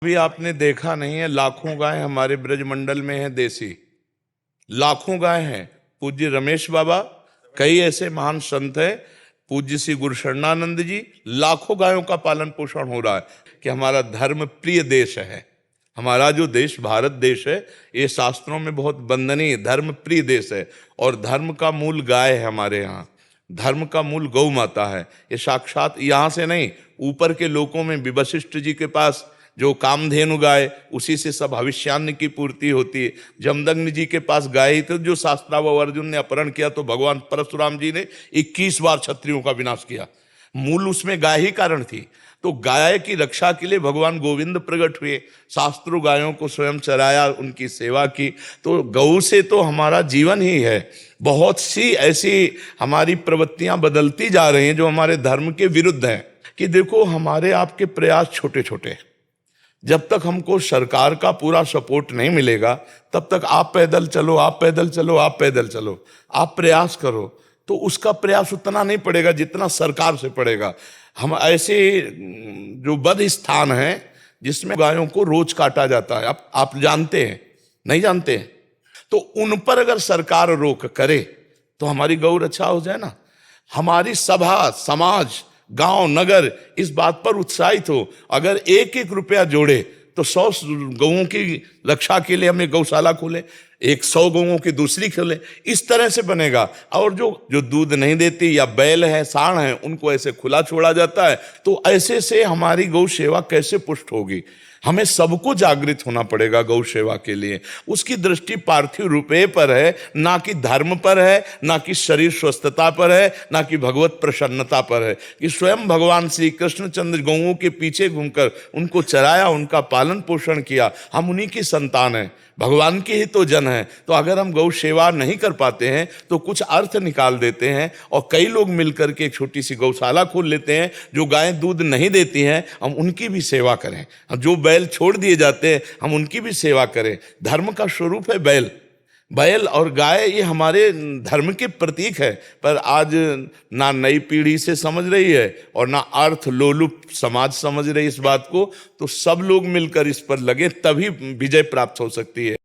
अभी आपने देखा नहीं है, लाखों गाय हमारे ब्रजमंडल में है देसी, लाखों गाय हैं। पूज्य रमेश बाबा, कई ऐसे महान संत हैं, पूज्य श्री गुरु शरणानंद जी, लाखों गायों का पालन पोषण हो रहा है कि हमारा धर्म प्रिय देश है। हमारा जो देश भारत देश है, ये शास्त्रों में बहुत वंदनीय धर्म प्रिय देश है। और धर्म का मूल गाय है हमारे यहाँ, धर्म का मूल गौ माता है। ये साक्षात यहाँ से नहीं, ऊपर के लोकों में भी वशिष्ठ जी के पास जो कामधेनु गाय, उसी से सब भविष्यान्न की पूर्ति होती है। जमदग्नि जी के पास गाय ही तो जो शास्त्राव अर्जुन ने अपहरण किया तो भगवान परशुराम जी ने 21 बार क्षत्रियों का विनाश किया, मूल उसमें गाय ही कारण थी। तो गाय की रक्षा के लिए भगवान गोविंद प्रकट हुए, शास्त्रों गायों को स्वयं चराया, उनकी सेवा की। तो गौ से तो हमारा जीवन ही है। बहुत सी ऐसी हमारी प्रवृत्तियां बदलती जा रही हैं जो हमारे धर्म के विरुद्ध हैं। कि देखो, हमारे आपके प्रयास छोटे छोटे, जब तक हमको सरकार का पूरा सपोर्ट नहीं मिलेगा तब तक आप पैदल चलो, आप पैदल चलो, आप पैदल चलो, आप प्रयास करो, तो उसका प्रयास उतना नहीं पड़ेगा जितना सरकार से पड़ेगा। हम ऐसे जो बद स्थान हैं जिसमें गायों को रोज काटा जाता है, आप जानते हैं, नहीं जानते हैं, तो उन पर अगर सरकार रोक करे तो हमारी गौ रक्षा हो जाए ना। हमारी सभा, समाज, गांव, नगर इस बात पर उत्साहित हो, अगर एक एक रुपया जोड़े तो 100 गौओं की रक्षा के लिए हमें गौशाला खोले, 100 गौओं की दूसरी खोले, इस तरह से बनेगा। और जो दूध नहीं देती या बैल है, सांड है, उनको ऐसे खुला छोड़ा जाता है, तो ऐसे से हमारी गौ सेवा कैसे पुष्ट होगी। हमें सबको जागृत होना पड़ेगा गौ सेवा के लिए। उसकी दृष्टि पार्थिव रुपये पर है, ना कि धर्म पर है, ना कि शरीर स्वस्थता पर है, ना कि भगवत प्रसन्नता पर है। कि स्वयं भगवान श्री कृष्णचंद्र गौओं के पीछे घूमकर उनको चराया, उनका पालन पोषण किया। हम उन्हीं की संतान हैं, भगवान के ही तो जन हैं। तो अगर हम गौ सेवा नहीं कर पाते हैं तो कुछ अर्थ निकाल देते हैं और कई लोग मिलकर के एक छोटी सी गौशाला खोल लेते हैं। जो गायें दूध नहीं देती हैं हम उनकी भी सेवा करें, जो बैल छोड़ दिए जाते हैं हम उनकी भी सेवा करें। धर्म का स्वरूप है बैल और गाय, ये हमारे धर्म के प्रतीक है। पर आज ना नई पीढ़ी से समझ रही है और ना अर्थ लोलुप समाज समझ रही इस बात को। तो सब लोग मिलकर इस पर लगे, तभी विजय प्राप्त हो सकती है।